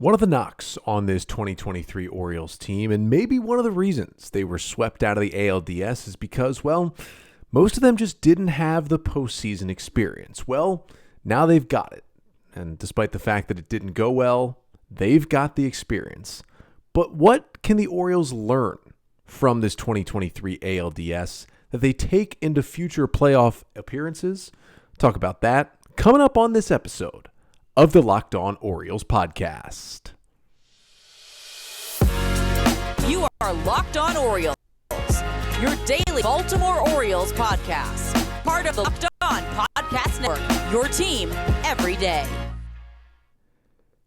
One of the knocks on this 2023 Orioles team, and maybe one of the reasons they were swept out of the ALDS, is because, well, most of them just didn't have the postseason experience. Well, now they've got it. And despite the fact that it didn't go well, they've got the experience. But what can the Orioles learn from this 2023 ALDS that they take into future playoff appearances? Talk about that coming up on this episode of the Locked On Orioles podcast. You are Locked On Orioles, your daily Baltimore Orioles podcast. Part of the Locked On Podcast Network, your team every day.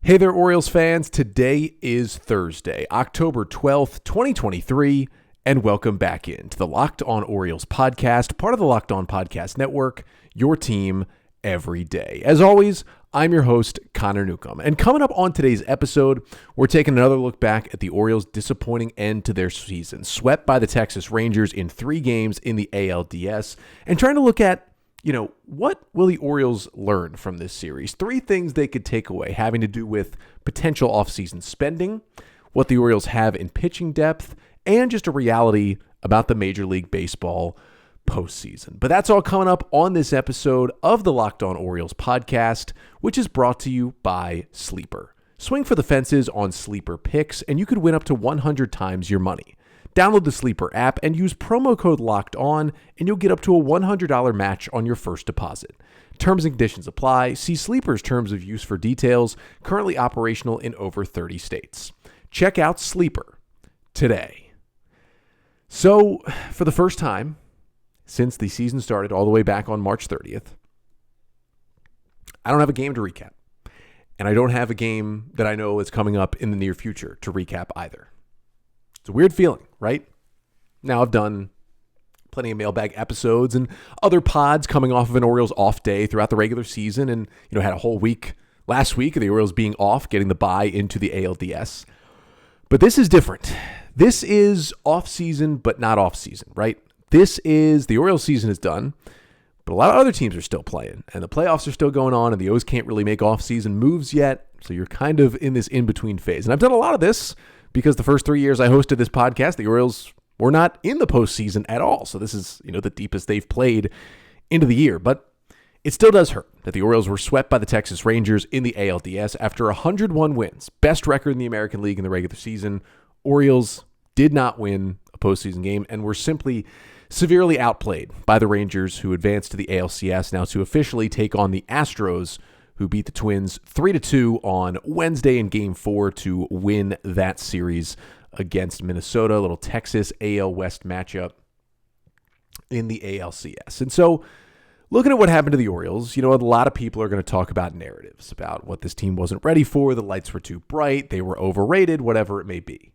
Hey there, Orioles fans. Today is Thursday, October 12th, 2023, and welcome back into the Locked On Orioles podcast, part of the Locked On Podcast Network, your team every day. As always, I'm your host, Connor Newcomb. And coming up on today's episode, we're taking another look back at the Orioles' disappointing end to their season, swept by the Texas Rangers in 3 games in the ALDS, and trying to look at, what will the Orioles learn from this series? 3 things they could take away having to do with potential offseason spending, what the Orioles have in pitching depth, and just a reality about the Major League Baseball postseason. But that's all coming up on this episode of the Locked On Orioles podcast, which is brought to you by Sleeper. Swing for the fences on Sleeper picks, and you could win up to 100 times your money. Download the Sleeper app and use promo code Locked On, and you'll get up to a $100 match on your first deposit. Terms and conditions apply. See Sleeper's terms of use for details, currently operational in over 30 states. Check out Sleeper today. So, for the first time since the season started all the way back on March 30th, I don't have a game to recap. And I don't have a game that I know is coming up in the near future to recap either. It's a weird feeling, right? Now, I've done plenty of mailbag episodes and other pods coming off of an Orioles off day throughout the regular season, and had a whole week last week of the Orioles being off, getting the bye into the ALDS. But this is different. This is off season, but not off season, right? The Orioles season is done, but a lot of other teams are still playing, and the playoffs are still going on, and the O's can't really make off-season moves yet, so you're kind of in this in-between phase. And I've done a lot of this because the first 3 years I hosted this podcast, the Orioles were not in the postseason at all, so this is, the deepest they've played into the year. But it still does hurt that the Orioles were swept by the Texas Rangers in the ALDS after 101 wins, best record in the American League in the regular season. Orioles did not win a postseason game and were simply severely outplayed by the Rangers, who advanced to the ALCS now to officially take on the Astros, who beat the Twins 3-2 on Wednesday in Game 4 to win that series against Minnesota, a little Texas AL West matchup in the ALCS. And so, looking at what happened to the Orioles, a lot of people are going to talk about narratives, about what this team wasn't ready for, the lights were too bright, they were overrated, whatever it may be.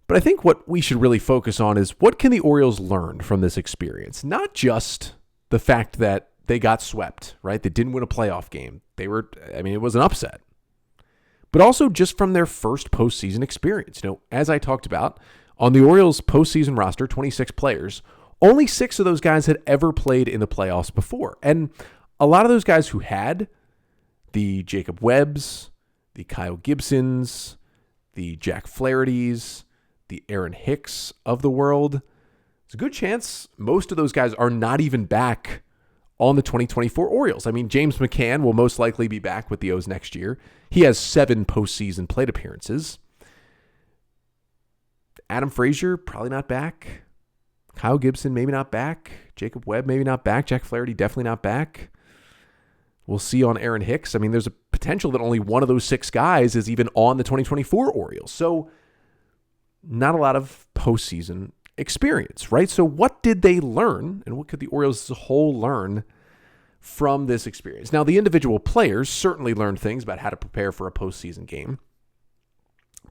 But I think what we should really focus on is what can the Orioles learn from this experience? Not just the fact that they got swept, right? They didn't win a playoff game. It was an upset. But also just from their first postseason experience. As I talked about, on the Orioles postseason roster, 26 players, only 6 of those guys had ever played in the playoffs before. And a lot of those guys who had, the Jacob Webbs, the Kyle Gibsons, the Jack Flahertys, the Aaron Hicks of the world, there's a good chance most of those guys are not even back on the 2024 Orioles. James McCann will most likely be back with the O's next year. He has 7 postseason plate appearances. Adam Frazier, probably not back. Kyle Gibson, maybe not back. Jacob Webb, maybe not back. Jack Flaherty, definitely not back. We'll see on Aaron Hicks. There's a potential that only one of those 6 guys is even on the 2024 Orioles. So, not a lot of postseason experience, right? So what did they learn, and what could the Orioles as a whole learn from this experience? Now, the individual players certainly learned things about how to prepare for a postseason game,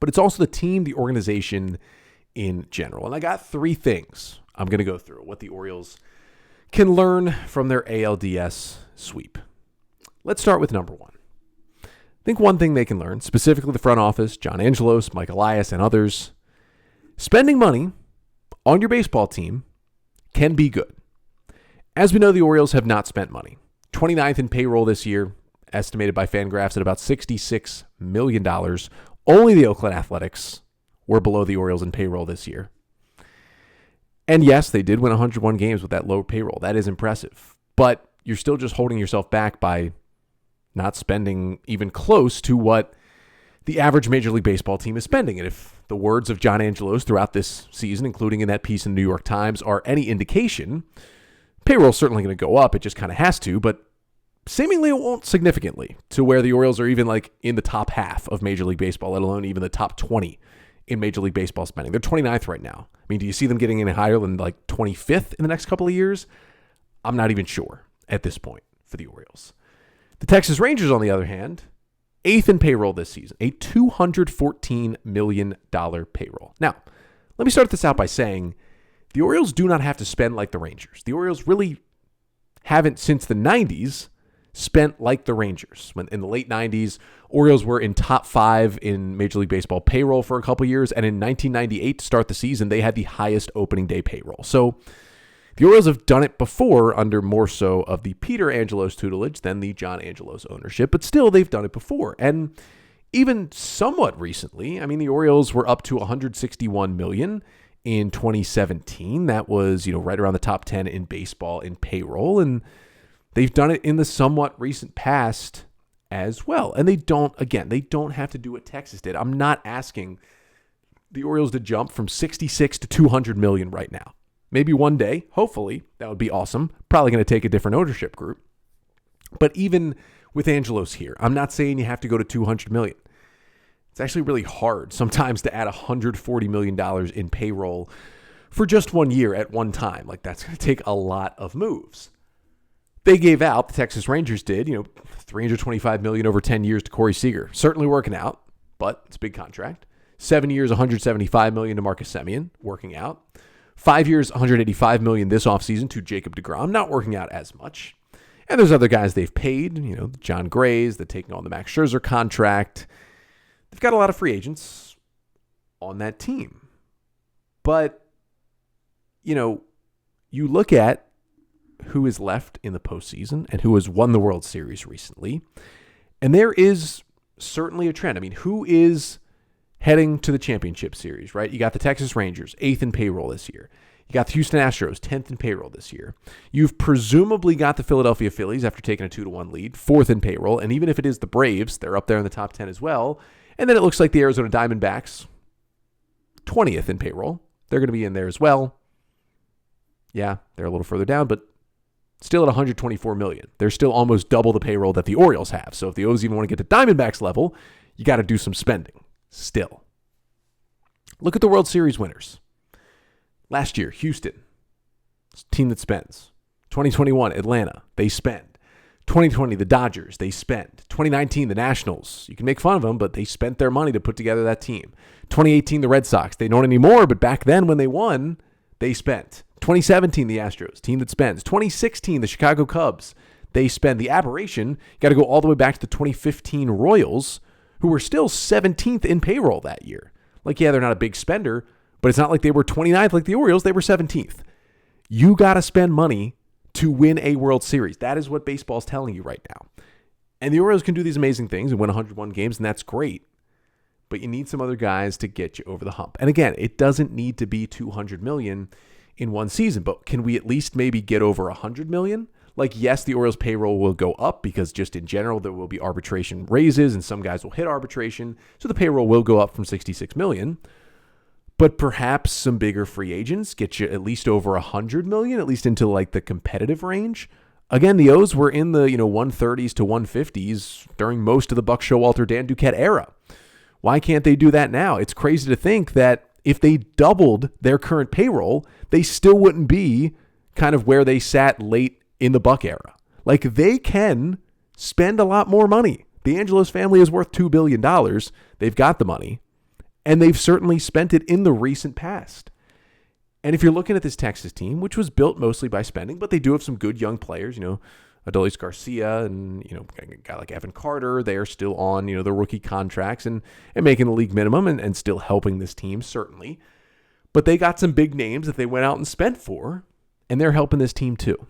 but it's also the team, the organization in general. And I got 3 things I'm going to go through, what the Orioles can learn from their ALDS sweep. Let's start with number 1. I think one thing they can learn, specifically the front office, John Angelos, Mike Elias, and others, spending money on your baseball team can be good. As we know, the Orioles have not spent money. 29th in payroll this year, estimated by FanGraphs at about $66 million. Only the Oakland Athletics were below the Orioles in payroll this year. And yes, they did win 101 games with that low payroll. That is impressive. But you're still just holding yourself back by not spending even close to what the average Major League Baseball team is spending. And if the words of John Angelos throughout this season, including in that piece in the New York Times, are any indication, payroll's certainly going to go up. It just kind of has to, but seemingly it won't significantly to where the Orioles are even like in the top half of Major League Baseball, let alone even the top 20 in Major League Baseball spending. They're 29th right now. I mean, do you see them getting any higher than like 25th in the next couple of years? I'm not even sure at this point for the Orioles. The Texas Rangers, on the other hand, 8th in payroll this season, a $214 million payroll. Now, let me start this out by saying the Orioles do not have to spend like the Rangers. The Orioles really haven't since the 90s spent like the Rangers. When in the late 90s, Orioles were in top 5 in Major League Baseball payroll for a couple years, and in 1998 to start the season, they had the highest opening day payroll. So the Orioles have done it before under more so of the Peter Angelos tutelage than the John Angelos ownership, but still they've done it before. And even somewhat recently, I mean, the Orioles were up to $161 million in 2017. That was, right around the top 10 in baseball in payroll, and they've done it in the somewhat recent past as well. And they don't have to do what Texas did. I'm not asking the Orioles to jump from 66 to 200 million right now. Maybe one day, hopefully, that would be awesome. Probably going to take a different ownership group. But even with Angelos here, I'm not saying you have to go to 200 million. It's actually really hard sometimes to add $140 million in payroll for just 1 year at one time. Like, that's going to take a lot of moves. They gave out, the Texas Rangers did, $325 million over 10 years to Corey Seager. Certainly working out, but it's a big contract. 7 years, $175 million to Marcus Semien, working out. 5 years, $185 million this offseason to Jacob deGrom, not working out as much. And there's other guys they've paid, John Gray's, they're taking on the Max Scherzer contract. They've got a lot of free agents on that team. But, you look at who is left in the postseason and who has won the World Series recently, and there is certainly a trend. I mean, who is heading to the championship series, right? You got the Texas Rangers, 8th in payroll this year. You got the Houston Astros, 10th in payroll this year. You've presumably got the Philadelphia Phillies after taking a 2-1 lead, 4th in payroll. And even if it is the Braves, they're up there in the top 10 as well. And then it looks like the Arizona Diamondbacks, 20th in payroll. They're going to be in there as well. Yeah, they're a little further down, but still at $124 million. They're still almost double the payroll that the Orioles have. So if the O's even want to get to Diamondbacks level, you got to do some spending. Still. Look at the World Series winners. Last year, Houston, team that spends. 2021, Atlanta, they spend. 2020, the Dodgers, they spend. 2019, the Nationals, you can make fun of them, but they spent their money to put together that team. 2018, the Red Sox, they don't anymore, but back then when they won, they spent. 2017, the Astros, team that spends. 2016, the Chicago Cubs, they spend. The aberration, you got to go all the way back to the 2015 Royals, who were still 17th in payroll that year. Like, yeah, they're not a big spender, but it's not like they were 29th like the Orioles. They were 17th. You got to spend money to win a World Series. That is what baseball is telling you right now. And the Orioles can do these amazing things and win 101 games, and that's great. But you need some other guys to get you over the hump. And again, it doesn't need to be $200 million in one season, but can we at least maybe get over $100 million? Like, yes, the Orioles payroll will go up because just in general, there will be arbitration raises and some guys will hit arbitration. So the payroll will go up from $66 million. But perhaps some bigger free agents get you at least over $100 million, at least into like the competitive range. Again, the O's were in the 130s to 150s during most of the Buck Showalter, Dan Duquette era. Why can't they do that now? It's crazy to think that if they doubled their current payroll, they still wouldn't be kind of where they sat late in the Buck era. Like, they can spend a lot more money. The Angelos family is worth $2 billion. They've got the money, and they've certainly spent it in the recent past. And if you're looking at this Texas team, which was built mostly by spending, but they do have some good young players, Adolis Garcia and, a guy like Evan Carter, they are still on, their rookie contracts and making the league minimum and still helping this team, certainly. But they got some big names that they went out and spent for, and they're helping this team too.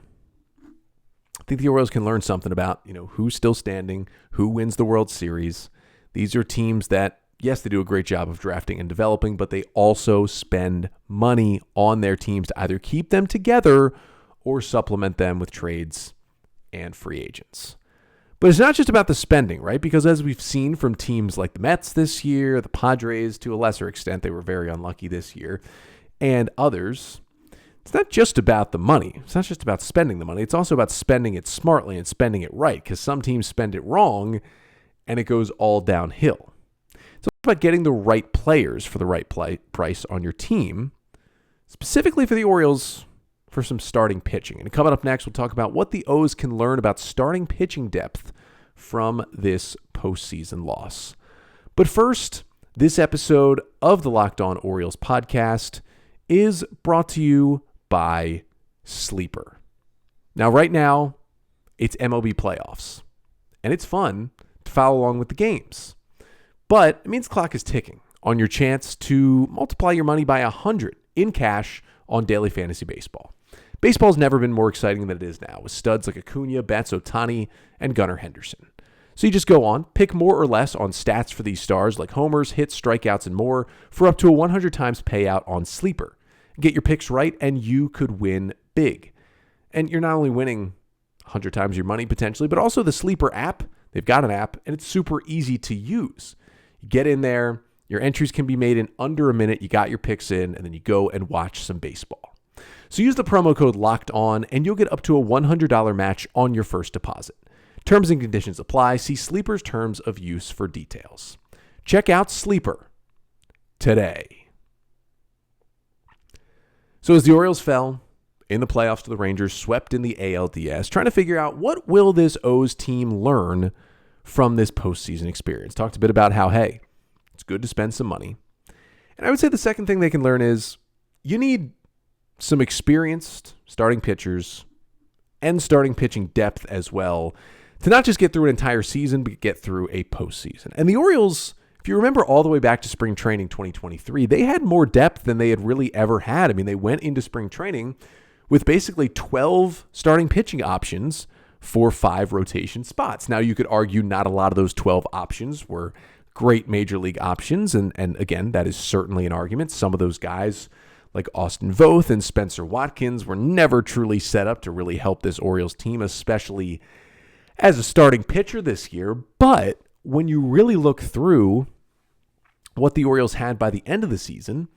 think the Orioles can learn something about, who's still standing, who wins the World Series. These are teams that, yes, they do a great job of drafting and developing, but they also spend money on their teams to either keep them together or supplement them with trades and free agents. But it's not just about the spending, right? Because as we've seen from teams like the Mets this year, the Padres to a lesser extent, they were very unlucky this year, and others, it's not just about the money. It's not just about spending the money. It's also about spending it smartly and spending it right, because some teams spend it wrong and it goes all downhill. It's also about getting the right players for the right price on your team, specifically for the Orioles, for some starting pitching. And coming up next, we'll talk about what the O's can learn about starting pitching depth from this postseason loss. But first, this episode of the Locked On Orioles podcast is brought to you by Sleeper. Now, right now, it's MLB playoffs, and it's fun to follow along with the games. But it means the clock is ticking on your chance to multiply your money by 100 in cash on daily fantasy baseball. Baseball's never been more exciting than it is now, with studs like Acuna, Betts, Ohtani, and Gunnar Henderson. So you just go on, pick more or less on stats for these stars like homers, hits, strikeouts, and more for up to a 100 times payout on Sleeper. Get your picks right, and you could win big. And you're not only winning 100 times your money potentially, but also the Sleeper app. They've got an app, and it's super easy to use. You get in there, your entries can be made in under a minute, you got your picks in, and then you go and watch some baseball. So use the promo code LOCKEDON, and you'll get up to a $100 match on your first deposit. Terms and conditions apply. See Sleeper's terms of use for details. Check out Sleeper today. So as the Orioles fell in the playoffs to the Rangers, swept in the ALDS, trying to figure out what will this O's team learn from this postseason experience. Talked a bit about how, hey, it's good to spend some money. And I would say the second thing they can learn is you need some experienced starting pitchers and starting pitching depth as well to not just get through an entire season, but get through a postseason. And the Orioles, if you remember all the way back to spring training 2023, they had more depth than they had really ever had. I mean, they went into spring training with basically 12 starting pitching options for 5 rotation spots. Now, you could argue not a lot of those 12 options were great major league options. And again, that is certainly an argument. Some of those guys like Austin Voth and Spencer Watkins were never truly set up to really help this Orioles team, especially as a starting pitcher this year. But when you really look through what the Orioles had by the end of the season,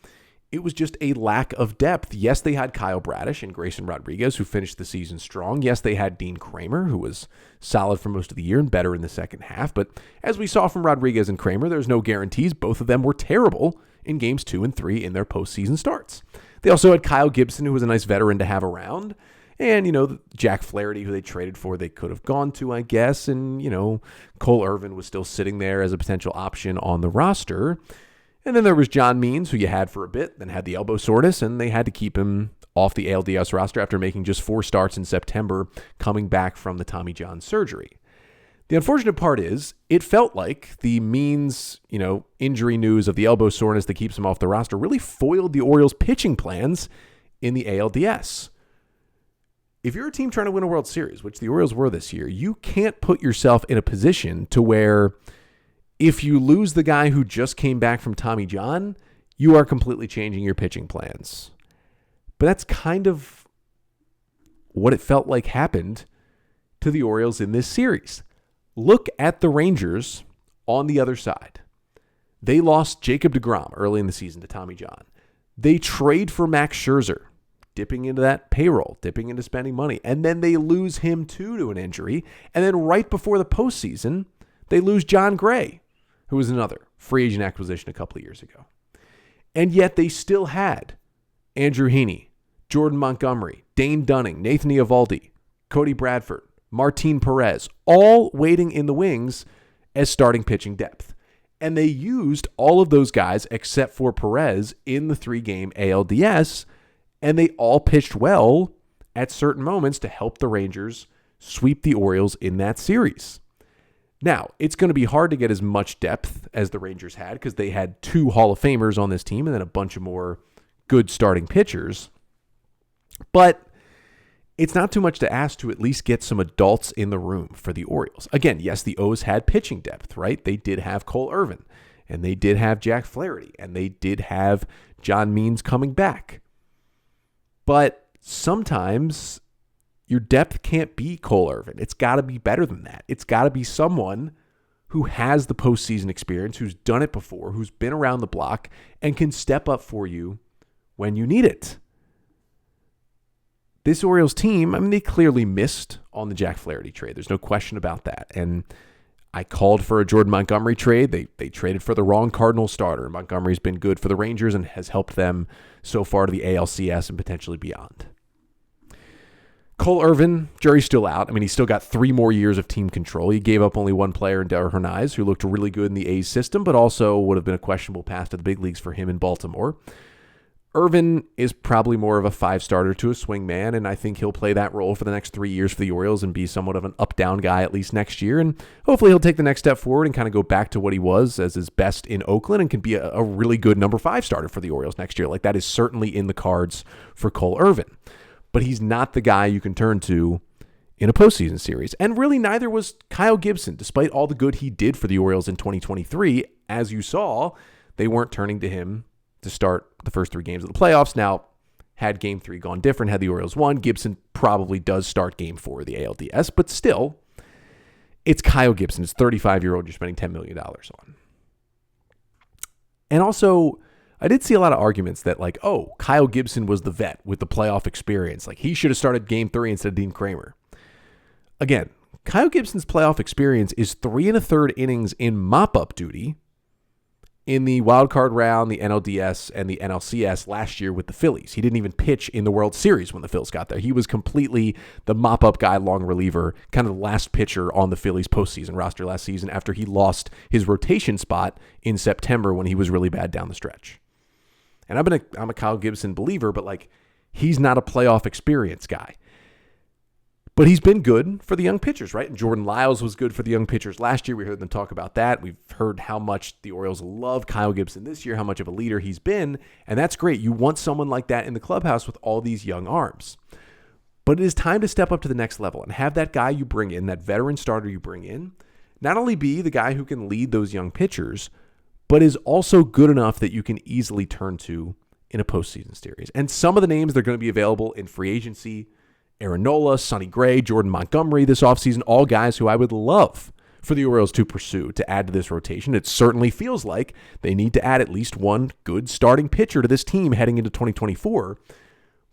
it was just a lack of depth. Yes, they had Kyle Bradish and Grayson Rodriguez, who finished the season strong. Yes, they had Dean Kramer, who was solid for most of the year and better in the second half. But as we saw from Rodriguez and Kramer, there's no guarantees. Both of them were terrible in games 2 and 3 in their postseason starts. They also had Kyle Gibson, who was a nice veteran to have around. And, Jack Flaherty, who they traded for, they could have gone to, I guess. And, Cole Irvin was still sitting there as a potential option on the roster. And then there was John Means, who you had for a bit, then had the elbow soreness, and they had to keep him off the ALDS roster after making just 4 starts in September, coming back from the Tommy John surgery. The unfortunate part is it felt like the Means, injury news of the elbow soreness that keeps him off the roster really foiled the Orioles' pitching plans in the ALDS. If you're a team trying to win a World Series, which the Orioles were this year, you can't put yourself in a position to where if you lose the guy who just came back from Tommy John, you are completely changing your pitching plans. But that's kind of what it felt like happened to the Orioles in this series. Look at the Rangers on the other side. They lost Jacob deGrom early in the season to Tommy John. They trade for Max Scherzer, dipping into that payroll, dipping into spending money. And then they lose him too to an injury. And then right before the postseason, they lose John Gray, who was another free agent acquisition a couple of years ago. And yet they still had Andrew Heaney, Jordan Montgomery, Dane Dunning, Nathan Eovaldi, Cody Bradford, Martin Perez, all waiting in the wings as starting pitching depth. And they used all of those guys except for Perez in the 3-game ALDS, and they all pitched well at certain moments to help the Rangers sweep the Orioles in that series. Now, it's going to be hard to get as much depth as the Rangers had because they had 2 Hall of Famers on this team and then a bunch of more good starting pitchers. But it's not too much to ask to at least get some adults in the room for the Orioles. Again, yes, the O's had pitching depth, right? They did have Cole Irvin, and they did have Jack Flaherty, and they did have John Means coming back. But sometimes your depth can't be Cole Irvin. It's got to be better than that. It's got to be someone who has the postseason experience, who's done it before, who's been around the block, and can step up for you when you need it. This Orioles team, I mean, they clearly missed on the Jack Flaherty trade. There's no question about that. And I called for a Jordan Montgomery trade. They traded for the wrong Cardinals starter. Montgomery's been good for the Rangers and has helped them so far to the ALCS and potentially beyond. Cole Irvin, jury's still out. I mean, he's still got 3 more years of team control. He gave up only one player in Darrell Hernaiz, who looked really good in the A's system, but also would have been a questionable path to the big leagues for him in Baltimore. Irvin is probably more of a 5-starter to a swing man, and I think he'll play that role for the next 3 years for the Orioles and be somewhat of an up-down guy at least next year. And hopefully he'll take the next step forward and kind of go back to what he was as his best in Oakland and can be a really good number 5 starter for the Orioles next year. Like, that is certainly in the cards for Cole Irvin. But he's not the guy you can turn to in a postseason series. And really neither was Kyle Gibson, despite all the good he did for the Orioles in 2023. As you saw, they weren't turning to him to start the first 3 games of the playoffs. Now, had Game 3 gone different, had the Orioles won, Gibson probably does start Game 4 of the ALDS. But still, it's Kyle Gibson. It's 35-year-old you're spending $10 million on. And also, I did see a lot of arguments that, like, oh, Kyle Gibson was the vet with the playoff experience. Like, he should have started Game 3 instead of Dean Kramer. Again, Kyle Gibson's playoff experience is 3 1/3 innings in mop-up duty in the wild card round, the NLDS, and the NLCS last year with the Phillies. He didn't even pitch in the World Series when the Phillies got there. He was completely the mop-up guy, long reliever, kind of the last pitcher on the Phillies postseason roster last season after he lost his rotation spot in September when he was really bad down the stretch. And I'm a Kyle Gibson believer, but like, he's not a playoff experience guy. But he's been good for the young pitchers, right? And Jordan Lyles was good for the young pitchers last year. We heard them talk about that. We've heard how much the Orioles love Kyle Gibson this year, how much of a leader he's been. And that's great. You want someone like that in the clubhouse with all these young arms. But it is time to step up to the next level and have that guy you bring in, that veteran starter you bring in, not only be the guy who can lead those young pitchers, but is also good enough that you can easily turn to in a postseason series. And some of the names that are going to be available in free agency, Aaron Nola, Sonny Gray, Jordan Montgomery this offseason, all guys who I would love for the Orioles to pursue to add to this rotation. It certainly feels like they need to add at least one good starting pitcher to this team heading into 2024.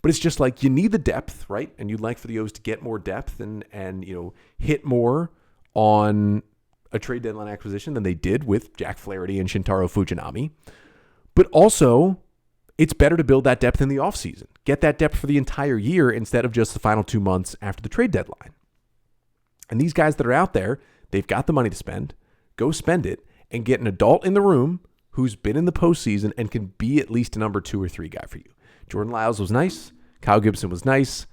But it's just like, you need the depth, right? And you'd like for the O's to get more depth and hit more on a trade deadline acquisition than they did with Jack Flaherty and Shintaro Fujinami. But also, it's better to build that depth in the offseason. Get that depth for the entire year instead of just the final 2 months after the trade deadline. And these guys that are out there, they've got the money to spend. Go spend it and get an adult in the room who's been in the postseason and can be at least a number 2 or 3 guy for you. Jordan Lyles was nice. Kyle Gibson was nice.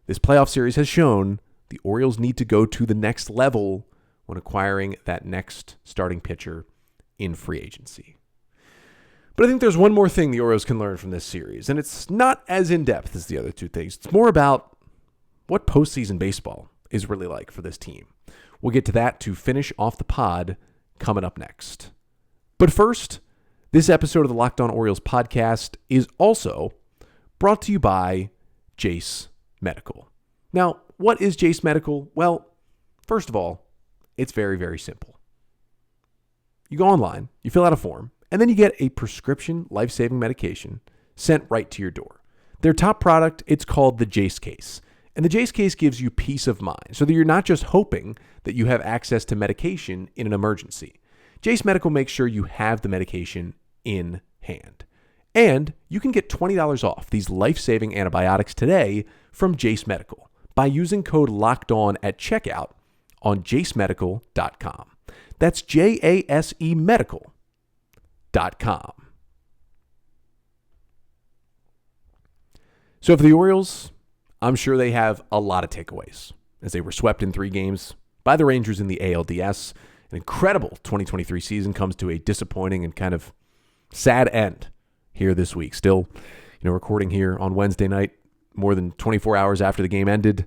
This playoff series has shown the Orioles need to go to the next level when acquiring that next starting pitcher in free agency. But I think there's one more thing the Orioles can learn from this series, and it's not as in-depth as the other 2 things. It's more about what postseason baseball is really like for this team. We'll get to that to finish off the pod coming up next. But first, this episode of the Locked On Orioles podcast is also brought to you by Jase Medical. Now, what is Jase Medical? Well, first of all, it's very, very simple. You go online, you fill out a form, and then you get a prescription life-saving medication sent right to your door. Their top product, it's called the Jase Case. And the Jase Case gives you peace of mind so that you're not just hoping that you have access to medication in an emergency. Jase Medical makes sure you have the medication in hand. And you can get $20 off these life-saving antibiotics today from Jase Medical by using code LOCKEDON at checkout on jasemedical.com. That's JASE Medical.com. So for the Orioles, I'm sure they have a lot of takeaways as they were swept in 3 games by the Rangers in the ALDS. An incredible 2023 season comes to a disappointing and kind of sad end here this week. Still, recording here on Wednesday night, more than 24 hours after the game ended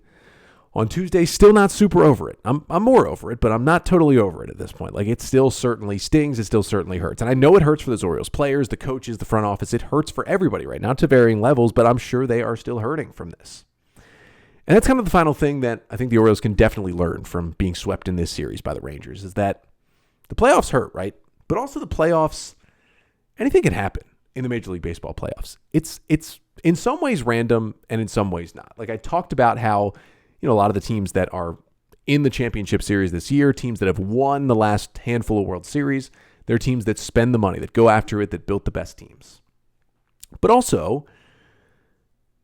on Tuesday. Still not super over it. I'm more over it, but I'm not totally over it at this point. Like, it still certainly stings. It still certainly hurts. And I know it hurts for those Orioles players, the coaches, the front office. It hurts for everybody right now to varying levels, but I'm sure they are still hurting from this. And that's kind of the final thing that I think the Orioles can definitely learn from being swept in this series by the Rangers, is that the playoffs hurt, right? But also the playoffs, anything can happen in the Major League Baseball playoffs. It's in some ways random and in some ways not. Like, I talked about how, a lot of the teams that are in the championship series this year, teams that have won the last handful of World Series, they're teams that spend the money, that go after it, that built the best teams. But also,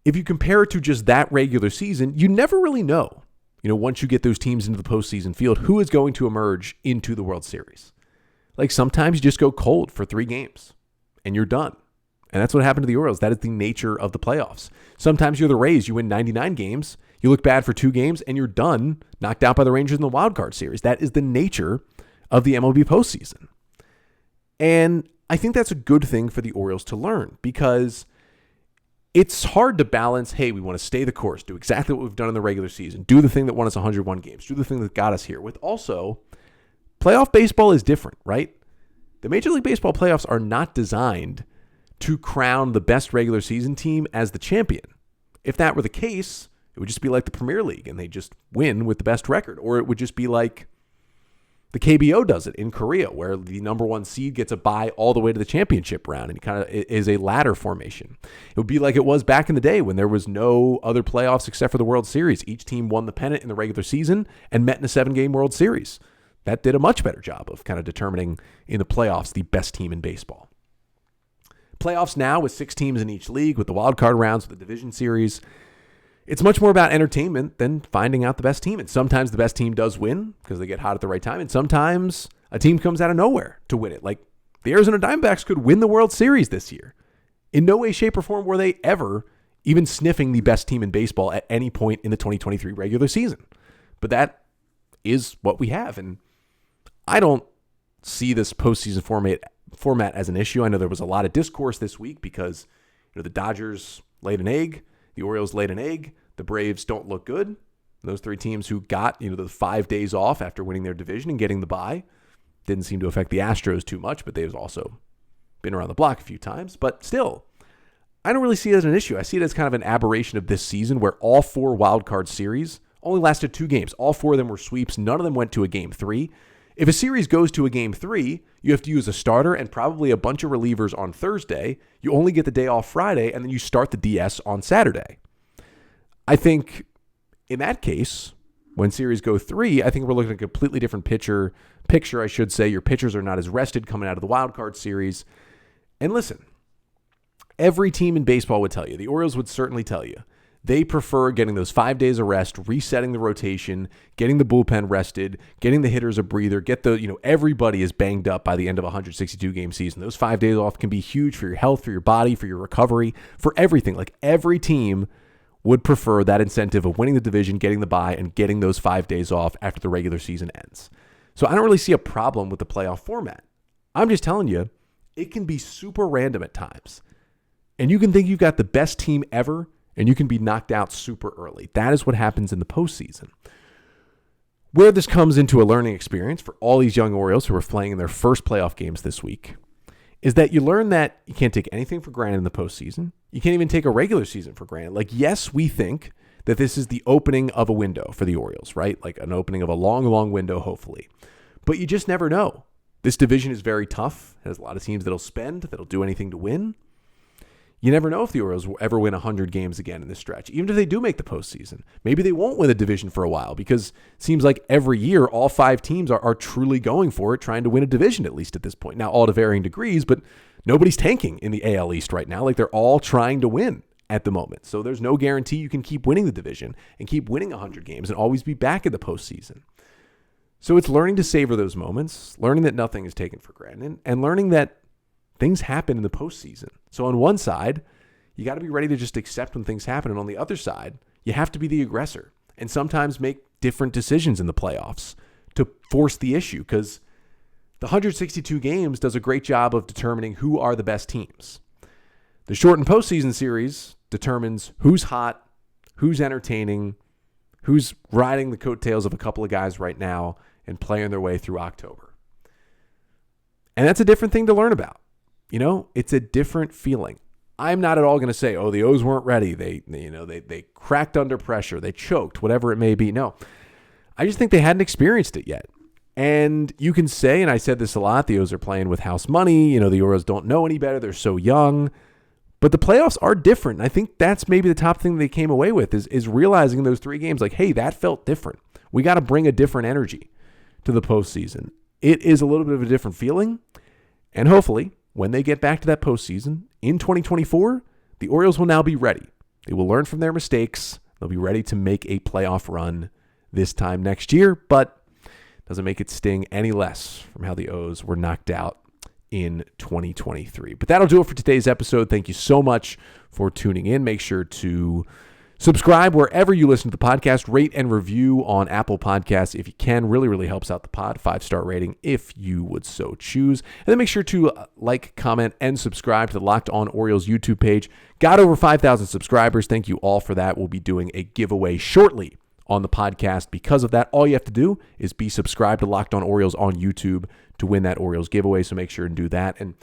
if you compare it to just that regular season, you never really know, once you get those teams into the postseason field, who is going to emerge into the World Series. Like, sometimes you just go cold for 3 games and you're done. And that's what happened to the Orioles. That is the nature of the playoffs. Sometimes you're the Rays. You win 99 games. You look bad for 2 games and you're done, knocked out by the Rangers in the wild card series. That is the nature of the MLB postseason. And I think that's a good thing for the Orioles to learn, because it's hard to balance, hey, we want to stay the course, do exactly what we've done in the regular season, do the thing that won us 101 games, do the thing that got us here, with also playoff baseball is different, right? The Major League Baseball playoffs are not designed to crown the best regular season team as the champion. If that were the case, it would just be like the Premier League and they just win with the best record. Or it would just be like the KBO does it in Korea, where the number 1 seed gets a bye all the way to the championship round, and it kind of is a ladder formation. It would be like it was back in the day when there was no other playoffs except for the World Series. Each team won the pennant in the regular season and met in a 7-game World Series. That did a much better job of kind of determining in the playoffs the best team in baseball. Playoffs now with 6 teams in each league, with the wild card rounds, with the division series, it's much more about entertainment than finding out the best team. And sometimes the best team does win because they get hot at the right time. And sometimes a team comes out of nowhere to win it. Like the Arizona Diamondbacks could win the World Series this year. In no way, shape, or form were they ever even sniffing the best team in baseball at any point in the 2023 regular season. But that is what we have. And I don't see this postseason format as an issue. I know there was a lot of discourse this week because the Dodgers laid an egg. The Orioles laid an egg. The Braves don't look good. Those 3 teams who got, the 5 days off after winning their division and getting the bye didn't seem to affect the Astros too much, but they've also been around the block a few times. But still, I don't really see it as an issue. I see it as kind of an aberration of this season where all 4 wild card series only lasted 2 games. All 4 of them were sweeps. None of them went to a game 3. If a series goes to a game 3, you have to use a starter and probably a bunch of relievers on Thursday. You only get the day off Friday, and then you start the DS on Saturday. I think in that case, when series go 3, I think we're looking at a completely different picture, I should say. Your pitchers are not as rested coming out of the wild card series. And listen, every team in baseball would tell you, the Orioles would certainly tell you, they prefer getting those 5 days of rest, resetting the rotation, getting the bullpen rested, getting the hitters a breather, everybody is banged up by the end of a 162-game season. Those 5 days off can be huge for your health, for your body, for your recovery, for everything. Like, every team would prefer that incentive of winning the division, getting the bye, and getting those 5 days off after the regular season ends. So I don't really see a problem with the playoff format. I'm just telling you, it can be super random at times. And you can think you've got the best team ever, and you can be knocked out super early. That is what happens in the postseason. Where this comes into a learning experience for all these young Orioles who are playing in their first playoff games this week is that you learn that you can't take anything for granted in the postseason. You can't even take a regular season for granted. Like, yes, we think that this is the opening of a window for the Orioles, right? Like an opening of a long, long window, hopefully. But you just never know. This division is very tough. It has a lot of teams that'll do anything to win. You never know if the Orioles will ever win 100 games again in this stretch. Even if they do make the postseason, maybe they won't win the division for a while, because it seems like every year all 5 teams are truly going for it, trying to win a division, at least at this point. Now, all to varying degrees, but nobody's tanking in the AL East right now. Like, they're all trying to win at the moment. So there's no guarantee you can keep winning the division and keep winning 100 games and always be back in the postseason. So it's learning to savor those moments, learning that nothing is taken for granted, and learning that things happen in the postseason. So on one side, you got to be ready to just accept when things happen. And on the other side, you have to be the aggressor and sometimes make different decisions in the playoffs to force the issue, because the 162 games does a great job of determining who are the best teams. The shortened postseason series determines who's hot, who's entertaining, who's riding the coattails of a couple of guys right now and playing their way through October. And that's a different thing to learn about. It's a different feeling. I'm not at all going to say, the O's weren't ready. They cracked under pressure. They choked, whatever it may be. No, I just think they hadn't experienced it yet. And you can say, and I said this a lot, the O's are playing with house money. The Orioles don't know any better. They're so young. But the playoffs are different. And I think that's maybe the top thing they came away with is realizing in those 3 games, like, hey, that felt different. We got to bring a different energy to the postseason. It is a little bit of a different feeling. And hopefully, when they get back to that postseason in 2024, the Orioles will now be ready. They will learn from their mistakes. They'll be ready to make a playoff run this time next year, but doesn't make it sting any less from how the O's were knocked out in 2023. But that'll do it for today's episode. Thank you so much for tuning in. Make sure to subscribe wherever you listen to the podcast. Rate and review on Apple Podcasts if you can. Really, really helps out the pod. 5-star rating if you would so choose. And then make sure to like, comment, and subscribe to the Locked On Orioles YouTube page. Got over 5,000 subscribers. Thank you all for that. We'll be doing a giveaway shortly on the podcast. Because of that, all you have to do is be subscribed to Locked On Orioles on YouTube to win that Orioles giveaway. So make sure and do that. And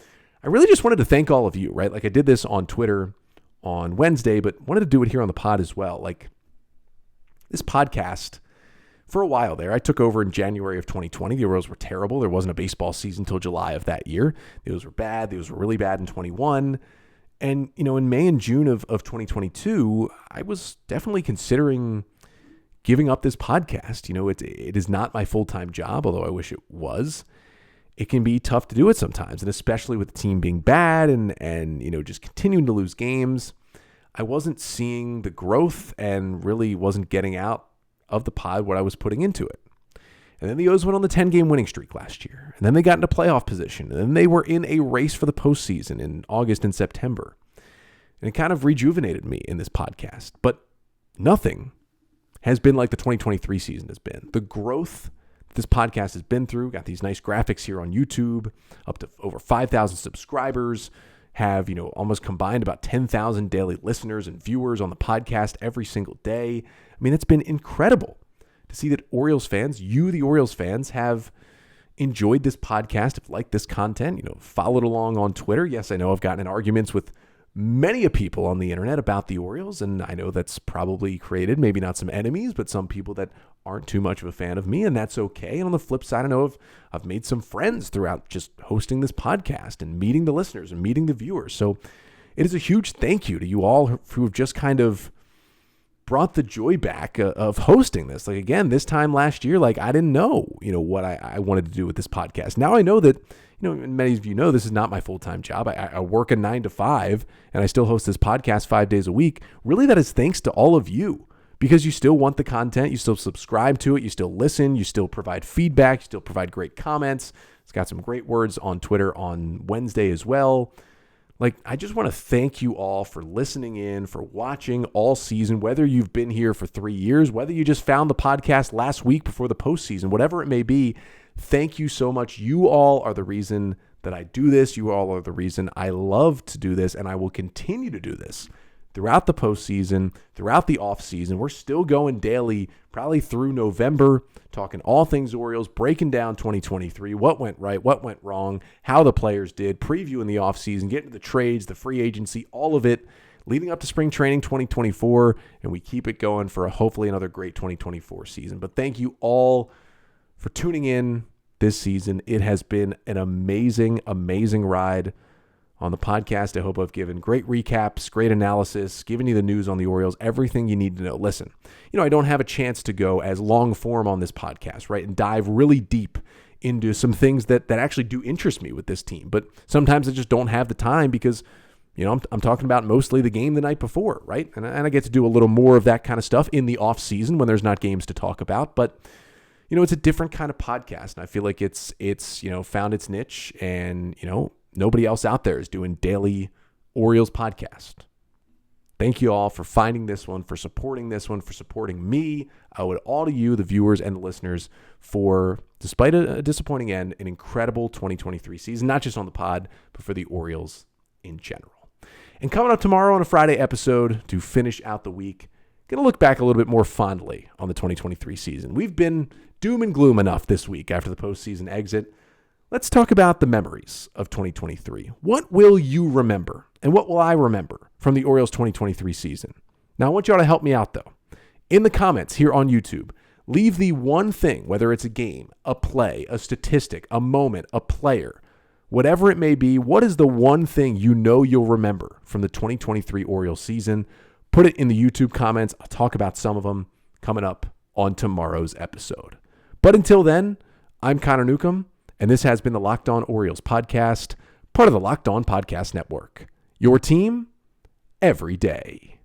I really just wanted to thank all of you, right? Like I did this on Twitter on Wednesday, but wanted to do it here on the pod as well. Like this podcast, for a while there, I took over in January of 2020. The Orioles were terrible. There wasn't a baseball season until July of that year. The Orioles were bad. The Orioles were really bad in 21. And, in May and June of 2022, I was definitely considering giving up this podcast. It is not my full-time job, although I wish it was. It can be tough to do it sometimes, and especially with the team being bad and just continuing to lose games. I wasn't seeing the growth and really wasn't getting out of the pod what I was putting into it. And then the O's went on the 10-game winning streak last year, and then they got into playoff position, and then they were in a race for the postseason in August and September. And it kind of rejuvenated me in this podcast, but nothing has been like the 2023 season has been. The growth this podcast has been through, got these nice graphics here on YouTube, up to over 5,000 subscribers, have, almost combined about 10,000 daily listeners and viewers on the podcast every single day. I mean, it's been incredible to see that Orioles fans, the Orioles fans, have enjoyed this podcast, have liked this content, followed along on Twitter. Yes, I know I've gotten in arguments with many people on the internet about the Orioles, and I know that's probably created maybe not some enemies, but some people that aren't too much of a fan of me, and that's okay. And on the flip side, I know I've made some friends throughout just hosting this podcast and meeting the listeners and meeting the viewers. So it is a huge thank you to you all who have just kind of brought the joy back of hosting this. Like, again, this time last year, like, I didn't know, what I wanted to do with this podcast. Now I know that, many of you know this is not my full-time job. I work a 9 to 5, and I still host this podcast 5 days a week. Really, that is thanks to all of you, because you still want the content. You still subscribe to it. You still listen. You still provide feedback. You still provide great comments. It's got some great words on Twitter on Wednesday as well. Like, I just want to thank you all for listening in, for watching all season, whether you've been here for 3 years, whether you just found the podcast last week before the postseason, whatever it may be. Thank you so much. You all are the reason that I do this. You all are the reason I love to do this, and I will continue to do this throughout the postseason, throughout the offseason. We're still going daily, probably through November, talking all things Orioles, breaking down 2023, what went right, what went wrong, how the players did, previewing the offseason, getting to the trades, the free agency, all of it, leading up to spring training 2024, and we keep it going for hopefully another great 2024 season. But thank you all for tuning in this season. It has been an amazing, amazing ride on the podcast. I hope I've given great recaps, great analysis, given you the news on the Orioles, everything you need to know. Listen, I don't have a chance to go as long form on this podcast, right, and dive really deep into some things that actually do interest me with this team. But sometimes I just don't have the time because, I'm talking about mostly the game the night before, right? And I get to do a little more of that kind of stuff in the off season when there's not games to talk about. But it's a different kind of podcast, and I feel like it's found its niche, and nobody else out there is doing daily Orioles podcast. Thank you all for finding this one, for supporting this one, for supporting me. I owe it all to you, the viewers and the listeners, for, despite a disappointing end, an incredible 2023 season, not just on the pod, but for the Orioles in general. And coming up tomorrow on a Friday episode to finish out the week, going to look back a little bit more fondly on the 2023 season. We've been doom and gloom enough this week after the postseason exit. Let's talk about the memories of 2023. What will you remember, and what will I remember from the Orioles 2023 season? Now, I want y'all to help me out, though. In the comments here on YouTube, leave the one thing, whether it's a game, a play, a statistic, a moment, a player, whatever it may be. What is the one thing you know you'll remember from the 2023 Orioles season? Put it in the YouTube comments. I'll talk about some of them coming up on tomorrow's episode. But until then, I'm Connor Newcomb, and this has been the Locked On Orioles podcast, part of the Locked On Podcast Network. Your team every day.